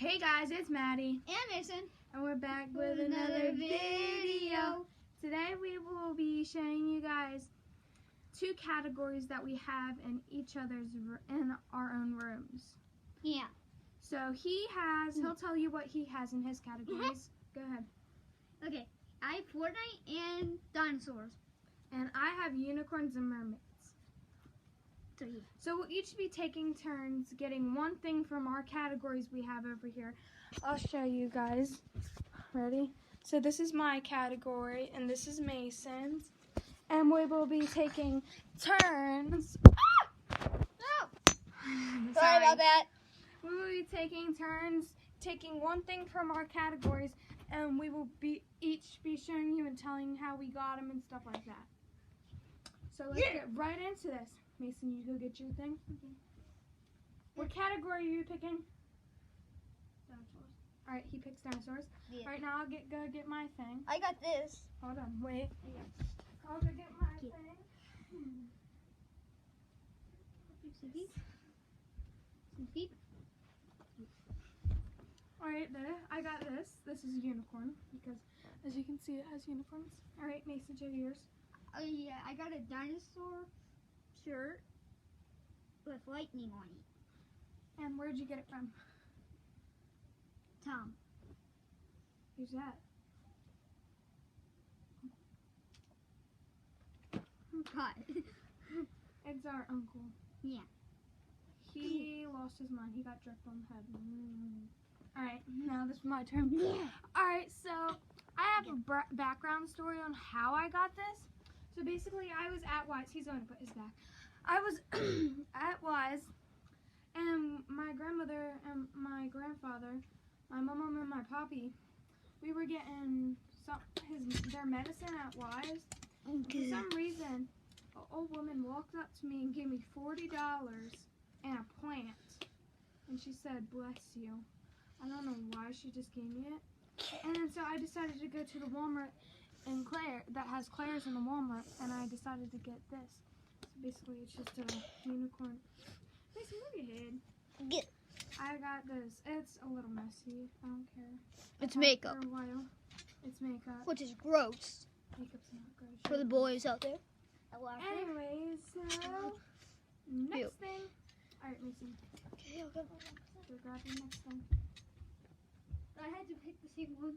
Hey guys, it's Maddie. And Mason. And we're back with another video. Today we will be showing you guys two categories that we have in in our own rooms. Yeah. So he'll tell you what he has in his categories. Go ahead. Okay, I have Fortnite and dinosaurs. And I have unicorns and mermaids. So we'll each be taking turns getting one thing from our categories we have over here. I'll show you guys. Ready? So this is my category, and this is Mason's. And we will be taking turns. Oh! Sorry about that. We will be taking turns taking one thing from our categories, and we will each be showing you and telling you how we got them and stuff like that. So let's get right into this. Mason, you go get your thing. Okay. What category are you picking? Dinosaurs. All right, he picks dinosaurs. Yeah. All right, now I'll go get my thing. I got this. Hold on, wait. I'll go get my thing. All right, there. I got this. This is a unicorn because, as you can see, it has unicorns. All right, Mason, show yours. Oh yeah, I got a dinosaur shirt with lightning on it. And where'd you get it from? Tom. Who's that? Cut. It's our uncle. Yeah. He lost his mind. He got jerked on the head. Alright, now this is my turn. Yeah. Alright, so I have a background story on how I got this. So basically, I was at Wise. He's going to put his back. I was at Wise, and my grandmother and my grandfather, my mom and my poppy, we were getting their medicine at Wise. Okay. For some reason, an old woman walked up to me and gave me $40 and a plant. And she said, "Bless you." I don't know why she just gave me it. And then so I decided to go to the Walmart in Claire that has Claire's in the Walmart, and I decided to get this. So basically, it's just a unicorn. Mason, move your head. Get. I got this. It's a little messy. I don't care. It's I've had it makeup. for a while. It's makeup. Which is gross Makeup's not good. for the boys out there. Anyways, so next thing. Alright, Mason. Okay, I'll go. Go grab your next thing. I had to pick the same one.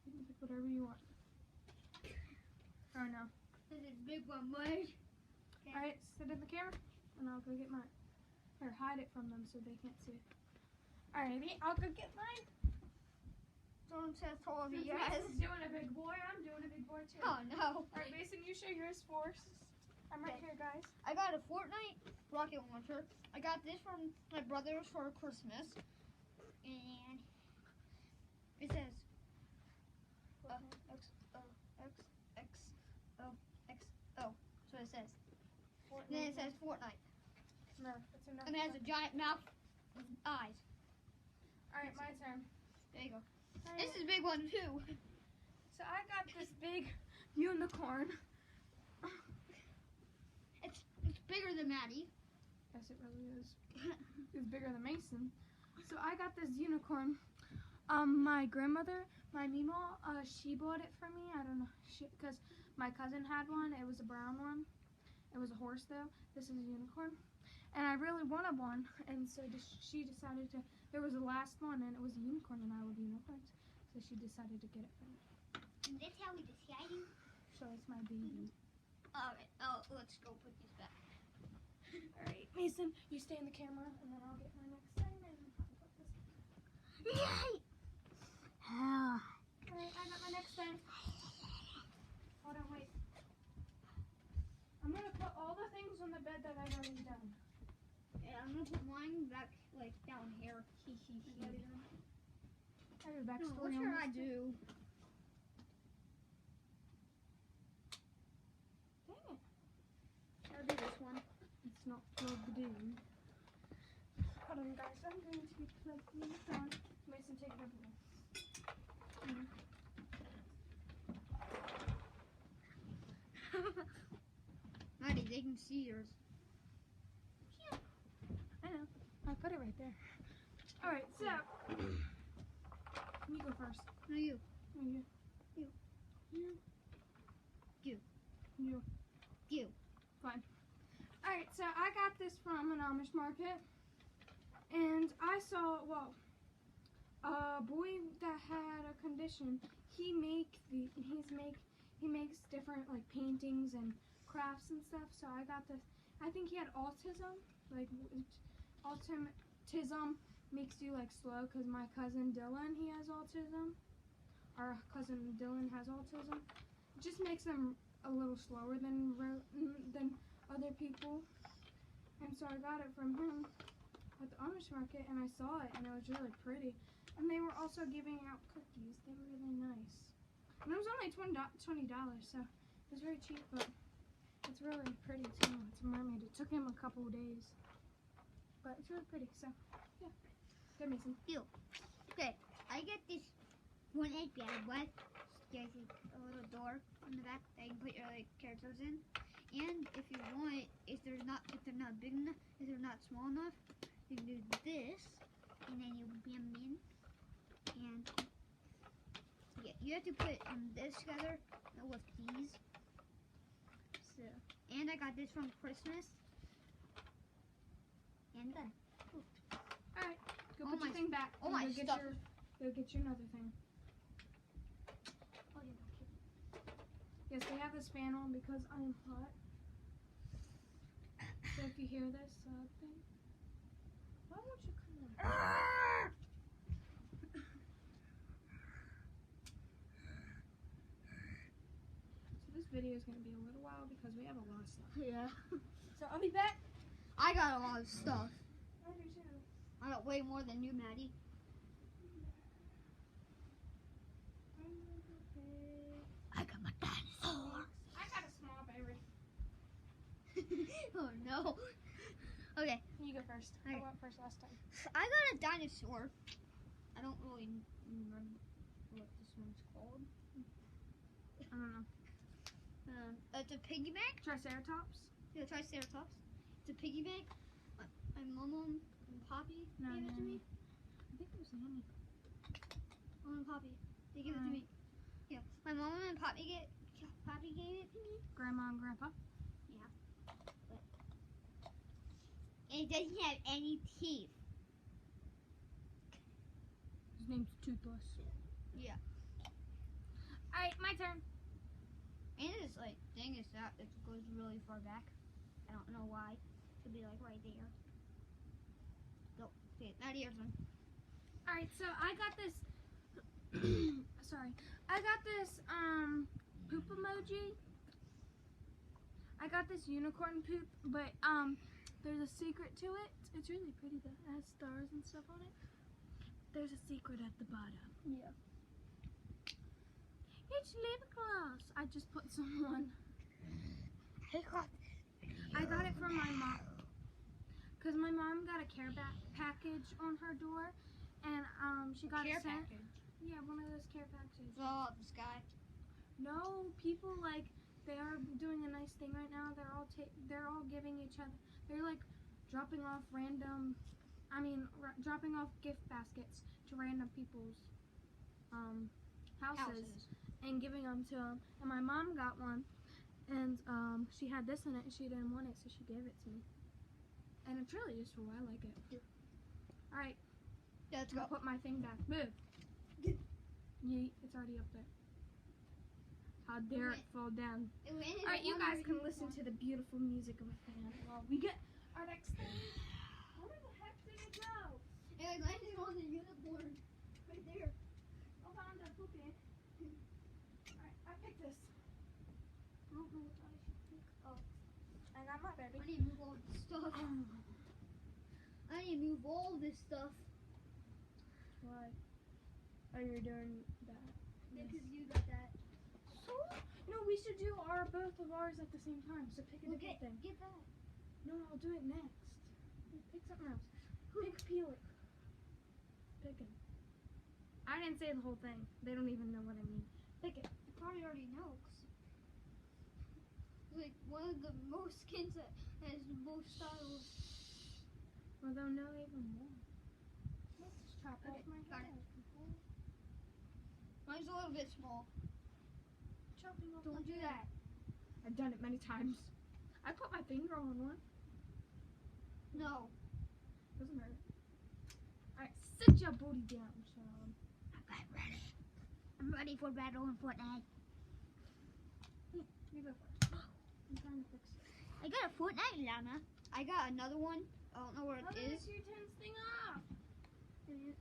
You can pick whatever you want. Oh no. This is a big one, boys. Okay. Alright, sit in the camera, and I'll go get mine. Or hide it from them so they can't see it. Alrighty, I'll go get mine. Don't say all of you Since guys. Mason's doing a big boy, I'm doing a big boy too. Oh no. Alright, Mason, you show yours first. I'm right here, guys. I got a Fortnite rocket launcher. I got this from my brother for Christmas. And it says XOXOXO. So it says. And then it says Fortnite. No, that's enough. And it has a giant mouth with eyes. Alright, my turn. There you go. This is a big one too. So I got this big unicorn. It's bigger than Maddie. Yes, it really is. It's bigger than Mason. So I got this unicorn. My grandmother, my Mima, she bought it for me. I don't know, because my cousin had one. It was a brown one. It was a horse though. This is a unicorn. And I really wanted one. And so she decided to, there was a last one and it was a unicorn and I love unicorns. So she decided to get it for me. And that's how we decided. So it's my baby. Alright, let's go put these back. Alright, Mason, you stay in the camera and then I'll get my next thing and I'll put this. Yay! Oh. Alright, I got my next thing. Hold on, wait. I'm gonna put all the things on the bed that I've already done. Yeah, I'm gonna put mine back, like, down here. I have a backstory What on should this I too. do? Dang it. I'll do this one. It's not plugged in. Hold on, guys. I'm going to be plugging this on. Mason, take it over there. Maddie, they can see yours. I know. I put it right there. Alright, so you go first. No, you. No, you. You. You. You. You. You. Fine. Alright, so I got this from an Amish market. And I saw, well, a boy that had a condition, he makes different like paintings and crafts and stuff. So I got this. I think he had autism. Like autism makes you like slow because my cousin Dylan, he has autism. Our cousin Dylan has autism. It just makes them a little slower than other people. And so I got it from him at the Amish market, and I saw it, and it was really pretty. And they were also giving out cookies. They were really nice. And it was only $20, so it was very cheap, but it's really pretty too. It's a mermaid. It took him a couple of days, but it's really pretty. So yeah, good, Mason. You. Okay, I get this one egg bag. What? There's a little door in the back that you can put your like characters in. And if you want, if they're not big enough, if they're not small enough, you can do this, and then you bam them in. And yeah, you have to put this together with these. So, and I got this from Christmas. And done. Alright, go put your thing back. Oh my stuff. Go get your another thing. Oh, yeah, okay. Yes, they have this fan on because I am hot. So if you hear this thing, why won't you come in? So this video is going to be a little while because we have a lot of stuff. Yeah. So I'll be back. I got a lot of stuff. I do too. I got way more than you, Maddie. I got my dinosaur. I got a small berry. Oh no. Okay. You go first. I Okay. went first last time. I got a dinosaur. I don't really remember what this one's called. I don't know. It's a piggy bank. Triceratops? Yeah, Triceratops. It's a piggy bank. My mom and Poppy No, gave it to no. me. I think it was Nanny. Mom and Poppy. They gave it to me. Yeah. My mom and Poppy gave it to me. Grandma and Grandpa? And it doesn't have any teeth. His name's Toothless. Yeah. Alright, my turn. And this like thing is that it goes really far back. I don't know why. It should be like right there. Nope. Okay, now here's one. Alright, so I got this sorry. I got this poop emoji. I got this unicorn poop, but there's a secret to it. It's really pretty though. It has stars and stuff on it. There's a secret at the bottom. Yeah. It's lip gloss. I just put some on. I got it from my mom. Because my mom got a care package on her door. And she got Care it sent. package. Yeah, one of those care packages. It's all up the sky. No, people like they are doing a nice thing right now. They're all giving each other. They're like dropping off dropping off gift baskets to random people's houses and giving them to them. And my mom got one, and she had this in it. And she didn't want it, so she gave it to me. And it's really useful. I like it. All right, Yeah, let's I'm go. gonna put my thing back. Move. Yeet, it's already up there. How dare it fall down? Alright, you guys can listen to the beautiful music of a fan while we get our next thing. Where the heck did it go? It landed on the unicorn. Right there. I found a poopy. Alright, I picked this. I don't know what I should pick. Oh, I got my baby. I need to move all this stuff. I need to move all this stuff. Why? Oh, you're doing that. Because you got that. No, we should do both of ours at the same time. So pick a Well, different thing. get that. No, I'll do it next. Pick something else. Pick peel it. Pick it. I didn't say the whole thing. They don't even know what I mean. Pick it. You probably already know. Like one of the most skins that has the most styles. Well, they'll know even more. top Okay, off my got it. head. Mine's a little bit small. Chopping off Don't my do head. that. I've done it many times. I put my finger on one. No. Doesn't hurt. Alright, sit your booty down, Sean. I'm ready. I'm ready for battle in Fortnite. You go first. I'm trying to fix it. I got a Fortnite llama. I got another one. I don't know where How it did is. your tense thing off? Idiot.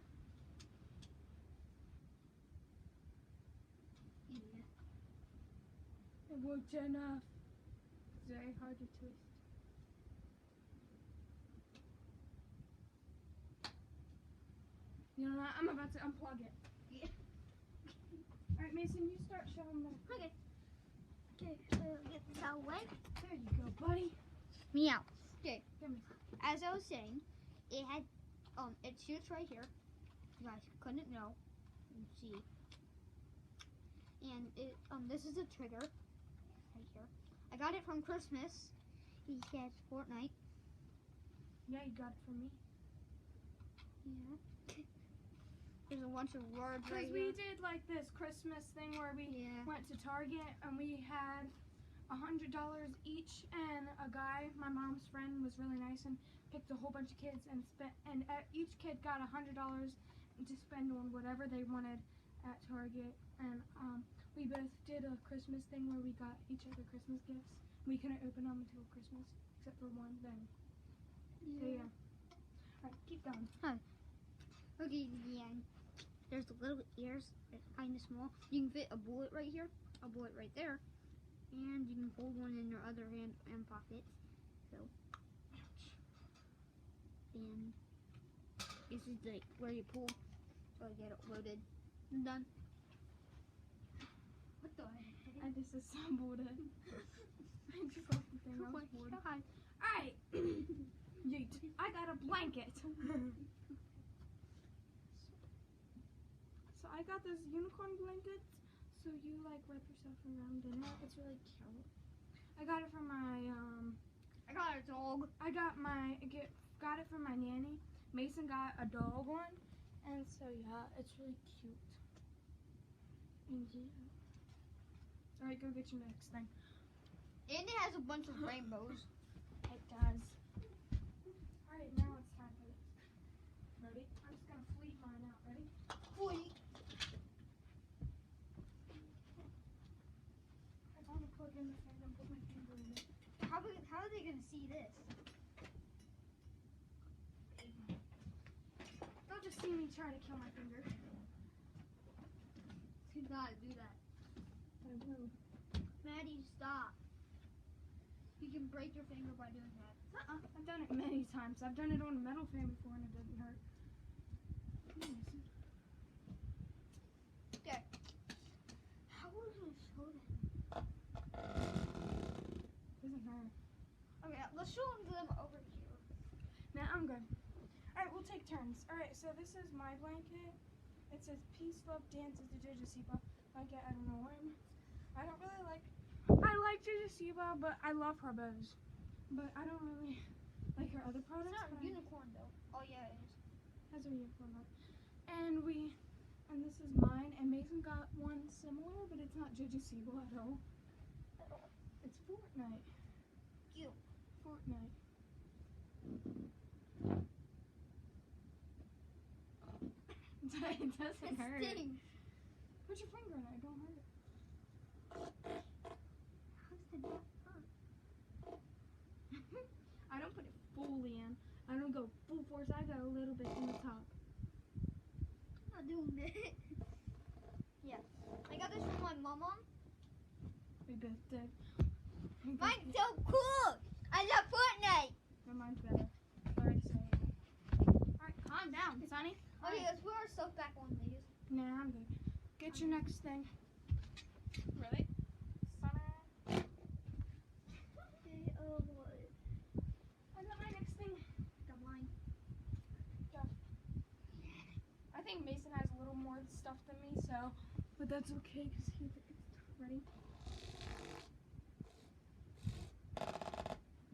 It worked enough. It's very hard to twist. You know what? I'm about to unplug it. Yeah. Alright, Mason, you start showing them. Okay. Okay, so get this out of the way. There you go, buddy. Meow. Okay. Give me. As I was saying, it had it shoots right here. You guys couldn't know. You can see. And it this is a trigger right here. I got it from Christmas. He says Fortnite. Yeah, you got it from me. Yeah. There's a bunch of words right Because we here. did like this Christmas thing where we Yeah. went to Target and we had $100 each, and a guy, my mom's friend, was really nice and picked a whole bunch of kids and spent, and each kid got $100 to spend on whatever they wanted at Target. And we both did a Christmas thing where we got each other Christmas gifts. We couldn't open them until Christmas, except for one then. So yeah. Alright, keep going. Okay, the end. There's the little ears. They're kind of small. You can fit a bullet right here, a bullet right there, and you can hold one in your other hand and pocket. So, and this is like where you pull, so I get it loaded. I'm done. What the heck? I disassembled it. I just left the thing. I was bored. God. Alright. Yeet. I got a blanket. So I got this unicorn blanket. So you like wrap yourself around in it. It's really cute. I got it from my I got a dog. got it from my nanny. Mason got a dog one, and so yeah, it's really cute. And yeah. Alright, go get your next thing. And it has a bunch of rainbows. It does. Alright, now it's time for this. Ready? I'm just gonna fleet mine out. Ready? Wait. I want to plug in the fan and put my finger in it. How are they gonna see this? They'll just see me try to kill my finger. You gotta do that. I will. Maddie, stop. You can break your finger by doing that. I've done it many times. I've done it on a metal fan before and it doesn't hurt. Okay. How are we gonna show that? Doesn't hurt. Okay, let's show them over here. Nah, I'm good. Alright, we'll take turns. Alright, so this is my blanket. It says Peace, Love, Dance is the Jujasiba blanket. I don't know why. I don't really like. I like Jujasiba, but I love her bows. But I don't really like her other It's products. not a but unicorn though. Oh yeah, it is. Has a unicorn on it. And this is mine. And Mason got one similar, but it's not Jujasiba at all. It's Fortnite. Cute. Fortnite. It doesn't It hurt. stings. Put your finger in it. It don't hurt. How does it not hurt? I don't put it fully in. I don't go full force. I got a little bit in the top. I'm not doing that. Yeah. I got this from my mama. We both did. Mine's so cool. I love Fortnite. No, mine's better. Sorry to say it. Alright, calm down, Sonny. Okay, let's put our stuff back on, ladies. Nah, I'm good. Get your next thing. Ready? Sonny. Okay, boy. I got my next thing. Got mine. I think Mason has a little more stuff than me, so, but that's okay because he's ready.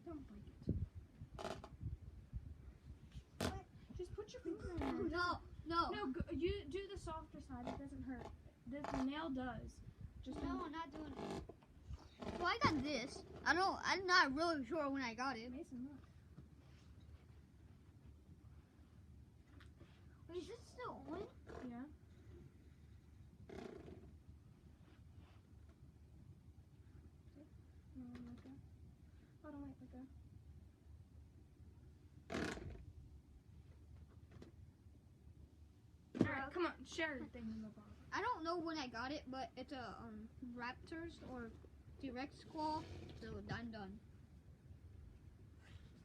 Don't break it. What? Just put your finger in there. No, No. No, you do the softer side. It doesn't hurt. The nail does. Just No, I'm not doing it. Well, I got this. I'm not really sure when I got it. Mason, look. Wait, is this still on? Yeah. No, let go. Hold on, wait, let go. Alright, come on, share your thing in the bottom. I don't know when I got it, but it's a Raptors or Direct Squall, so I'm done.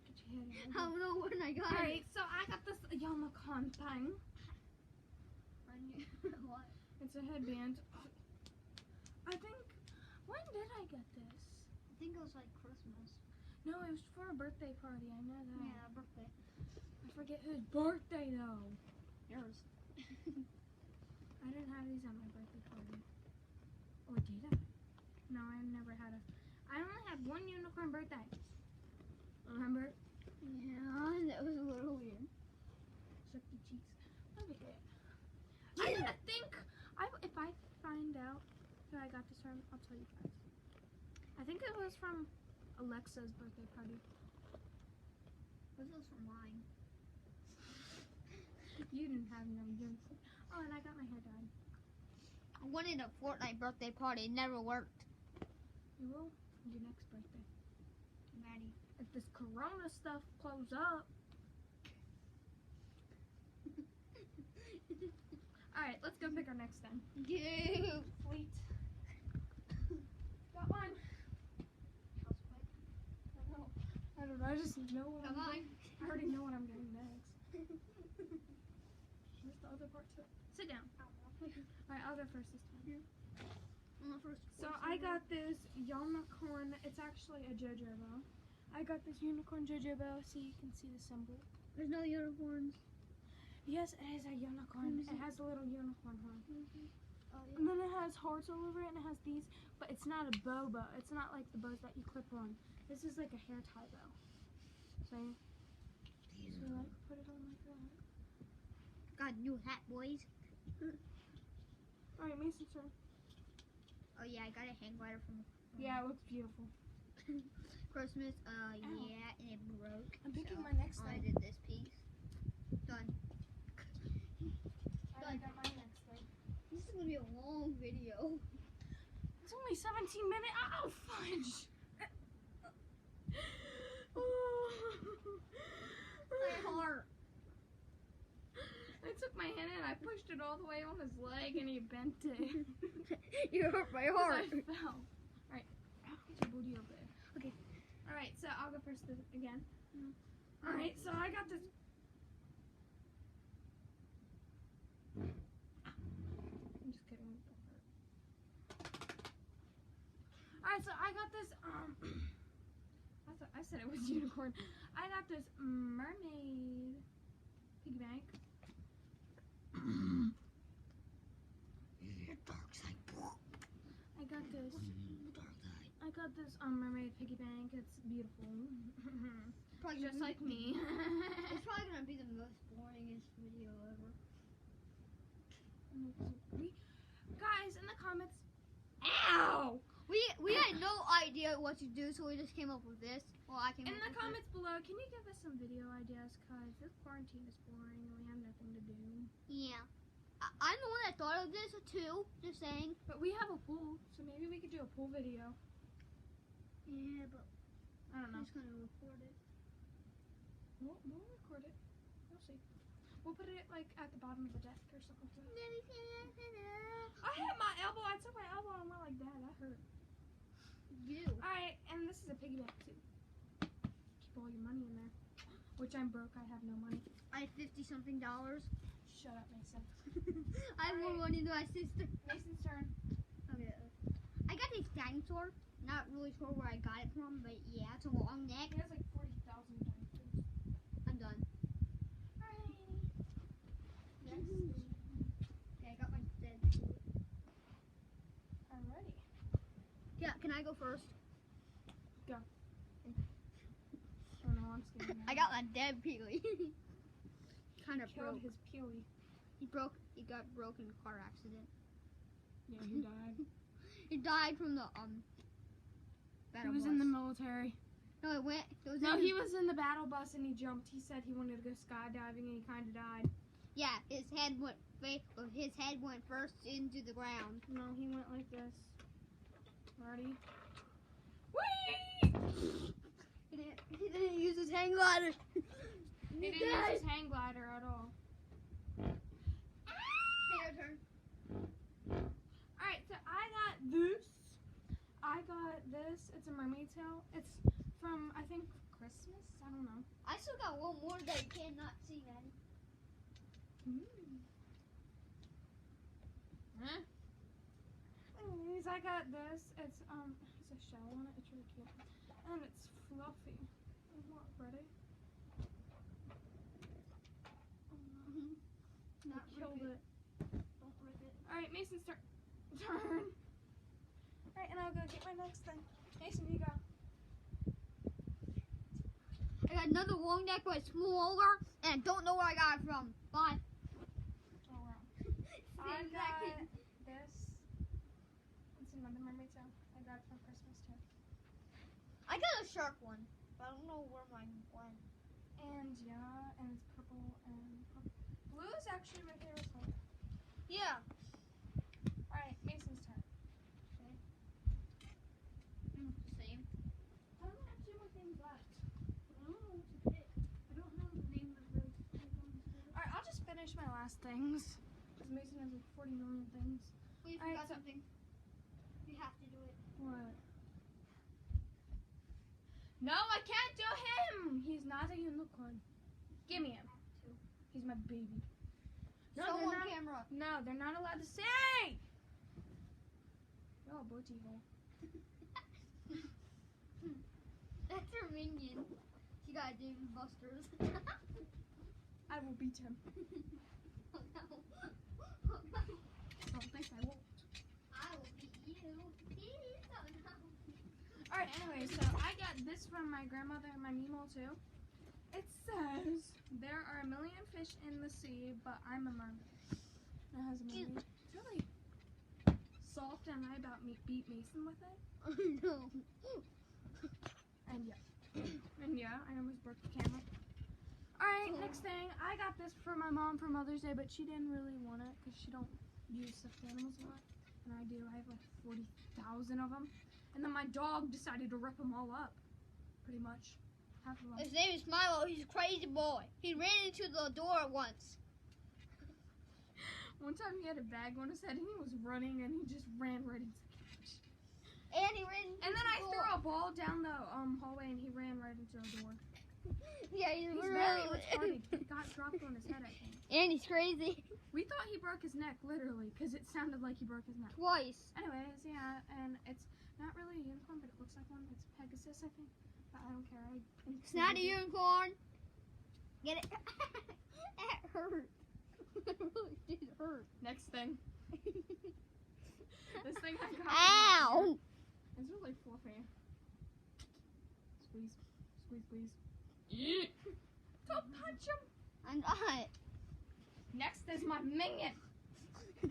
Get your head in. I don't know when I got Alright, so I got this Yomicon thing. What? It's a headband. I think, when did I get this? I think it was like Christmas. No, it was for a birthday party, I know that. Yeah, birthday. I forget whose birthday though. Yours. I didn't have these at my birthday party. Or did I? No, I never had a. I only had one unicorn birthday. Remember? Yeah, that was a little weird. Suck the cheeks. Look at it. I'm gonna think. If I find out who I got this from, I'll tell you guys. I think it was from Alexa's birthday party. This was from mine. You didn't have no unicorn. Oh, and I got my hair dyed. I wanted a Fortnite birthday party. It never worked. You will your next birthday. Maddie. If this corona stuff close up. Alright, let's go pick our next thing. Yeah. Sweet. Got one. I don't know. I just know what Come on. I already know what I'm getting next. Where's the other part to it? Sit down. Alright, I'll go first this time. So I got this unicorn. It's actually a jojoba. I got this unicorn jojoba so you can see the symbol. There's no unicorns. Yes, it is a unicorn. It has a little unicorn horn. Oh, yeah. And then it has hearts all over it, and it has these, but it's not a bow. It's not like the bows that you clip on. This is like a hair tie bow. So like put it on like that. Got a new hat, boys. Alright, Mason's turn. Oh yeah, I got a hang glider from Yeah, it looks beautiful. Christmas. Ow. Yeah, and it broke. I'm picking so my next I thing. did this piece. Done. I got my next thing. This is gonna be a long video. It's only 17 minutes. Oh, fudge! My heart. I took my hand and I pushed it all the way on his leg and he bent it. You hurt my 'Cause heart. I fell. Alright, get your booty over there. Okay. Alright, so I'll go first again. Mm. Alright, so I got this. I'm just kidding. Alright, so I got this, I said it was unicorn. I got this mermaid piggy bank. Dark side. I got this mermaid piggy bank. It's beautiful. Probably Just like me. It's probably gonna be the most boringest video ever. Guys, in the comments. Ow! We had no idea what to do, so we just came up with this. Well, I came In up the with comments below, can you give us some video ideas? Cause this quarantine is boring and we have nothing to do. it. Yeah. I'm the one that thought of this too. Just saying. But we have a pool, so maybe we could do a pool video. Yeah, but I don't know. I'm just gonna record it. We'll record it. We'll see. We'll put it like at the bottom of the desk or something. I hit my elbow. I took my elbow and went like that. That hurt. You. Alright, and this is a piggy bank too. Keep all your money in there. Which I'm broke. I have no money. I had $50-something. Shut up, Mason. I have more money than my sister. Mason's turn. Okay. I got this dinosaur. Not really sure where I got it from, but yeah, it's a long neck. He has like 40,000 dinosaurs. I'm done. Alright. Yes. Okay, I got my dead. I'm ready. Yeah, can I go first? Go. Oh no, I'm scared now. I got my dead peely. Kind of Killed broke. his peely. He got broken in a car accident. Yeah, he died. He died from the He was in the military. No, it went. He was in the battle bus and he jumped. He said he wanted to go skydiving and he kind of died. Yeah, his head went first into the ground. No, he went like this. Ready? Whee! He didn't use his hang glider. He didn't use his hang glider at all. Your turn. Alright, so I got this. It's a mermaid tail. It's from, I think, Christmas? I don't know. I still got one more that you cannot see, Maddie. Huh? Anyways, I got this. It's a shell on it. It's really cute. And it's fluffy. Ready? Not Killed rip it. Don't rip it. Alright, Mason's turn. Alright, and I'll go get my next thing. Mason, you go. I got another long neck, but it's smaller, and I don't know where I got it from. Bye. Oh, wow. I got this. It's another mermaid tail. I got it from Christmas too. I got a shark one, but I don't know where mine went. And yeah, and it's purple and purple. Blue is actually my favorite color. Yeah. Alright, Mason's turn. Same. I don't have too many things left. I don't know what to pick. I don't know the name of those things. Alright, I'll just finish my last things. Because Mason has like 40 million things. We Alright, forgot something. You have to do it. What? No, I can't do him! He's not a unicorn. Give me him. He's my baby. No, Show they're on not. camera. No, they're not allowed to say! Oh, booty hole. That's her minion. She got Dave and Buster's. I will beat him. Oh no. Don't think I won't. I will beat you. Please. Oh no. Alright, anyway, so I got this from my grandmother and my Nemo too. It says, there are a million fish in the sea, but I'm a mermaid. It has a mermaid. It's really soft and I about beat Mason with it. Oh no. And yeah, I almost broke the camera. Alright, next thing. I got this for my mom for Mother's Day, but she didn't really want it because she don't use stuffed animals a lot. And I do. I have like 40,000 of them. And then my dog decided to rip them all up. Pretty much. Half of them. His name is Milo. He's a crazy boy. He ran into the door once. One time he had a bag on his head and he was running and he just ran right into the couch. And he ran into And then the I door. threw a ball down the hallway and he ran right into the door. Yeah, he's He's really very retarded. He got dropped on his head, I think. And he's crazy. We thought he broke his neck, literally, because it sounded like he broke his neck. Twice. Anyways, yeah, and it's not really a unicorn, but it looks like one. It's Pegasus, I think. But I don't care. It's not a unicorn. Get it? That hurt. It really did hurt. Next thing. This thing I got. Ow! It's really fluffy. Squeeze. Squeeze, please. Don't touch him. I'm not. Next is my minion.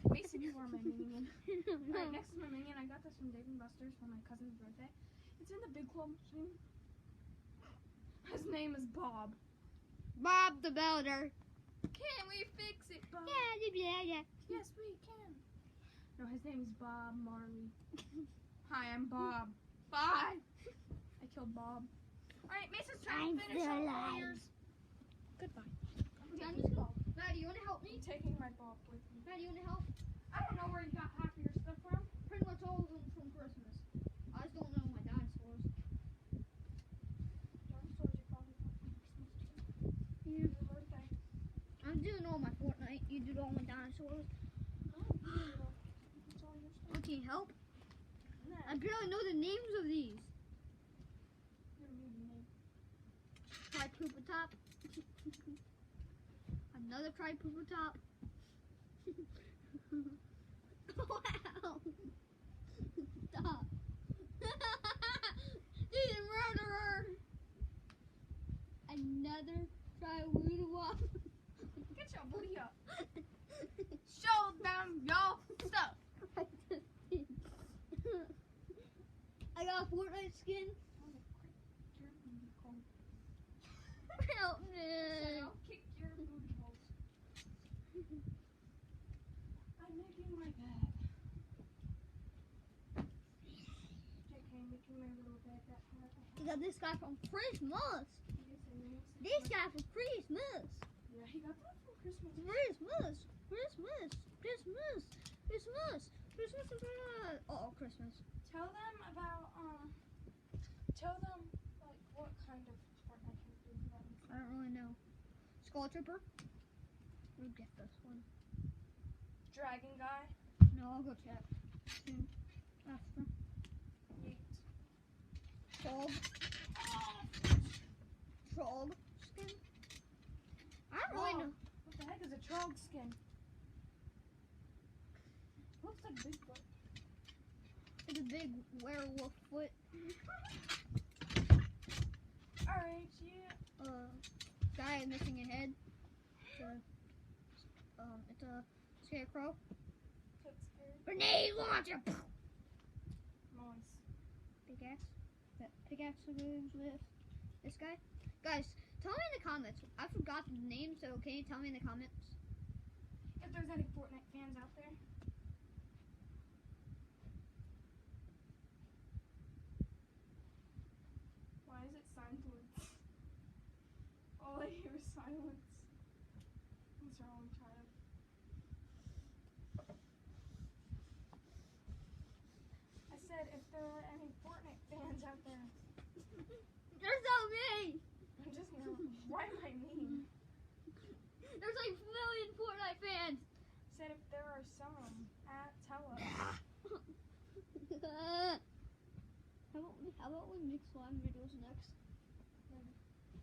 Mason, you are my minion. Alright, next is my minion. I got this from Dave and Buster's for my cousin's birthday. It's in the big claw machine. His name is Bob. Bob the Builder. Can we fix it, Bob? Yeah. Yes, we can. No, his name is Bob Marley. Hi, I'm Bob. Bye. I killed Bob. Alright, Mason's trying to finish still our alive. warriors. Goodbye. Maddie, you want to help me? I'm taking my Bob with me. Maddie, you want to help? I don't know where you got half of your stuff from. Pretty much all of them from Christmas. I just don't know my dinosaurs. Dinosaurs you probably got from Christmas too. Yeah. Your birthday. I'm doing all my Fortnite. You do all my dinosaurs. That's all your stuff. Okay, help. No, I barely know the names of these. you don't need a name. Tri-Pooper-Top. Another Tri-Pooper-Top. Wow. Stop. He's a murderer. Another Tri-Woodawop. Get your booty up. down y'all stuff. I got a Fortnite skin. Help me. I'll kick your booty holes. I'm making my bed. JK, making my little bed. That part I I got this guy from Christmas. have. This guy from Christmas. Yeah, he got that for Christmas. Christmas. Christmas. Christmas. Christmas. Christmas. Oh, Christmas. Tell them about Tell them like what kind of Fortnite character you want. I don't really know. Skull Trooper. We'll get this one. Dragon guy. No, I'll go check. Soon. After. Yeet. Frog. Frog skin. I don't really know. What the heck is a trog skin? Looks like Bigfoot. It's a big werewolf foot. Alright, yeah. Guy missing a head. It's a scarecrow. That's scary. Grenade launcher. Nice. Pickaxe. That pickaxe goes with this guy. Guys, tell me in the comments. I forgot the name, so can you tell me in the comments? If there's any Fortnite fans out there. Why is it silence? All I hear is silence. What's wrong, child? I said if there are any Fortnite fans out there. There's so many. I'm just gonna. Why am I mean? There's like a million Fortnite fans. Said if there are some, tell us. How about we make slime videos next?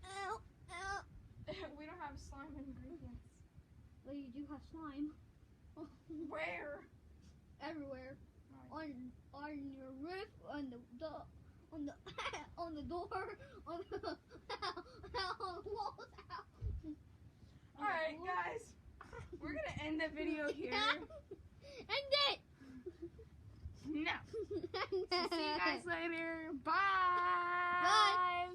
Ow, ow. We don't have slime ingredients. Well, you do have slime. Where? Everywhere. Alright. On your roof, on the on the on the door, on the walls. Alright, guys. We're gonna end the video here. End it. No. See you guys later. Bye. Bye.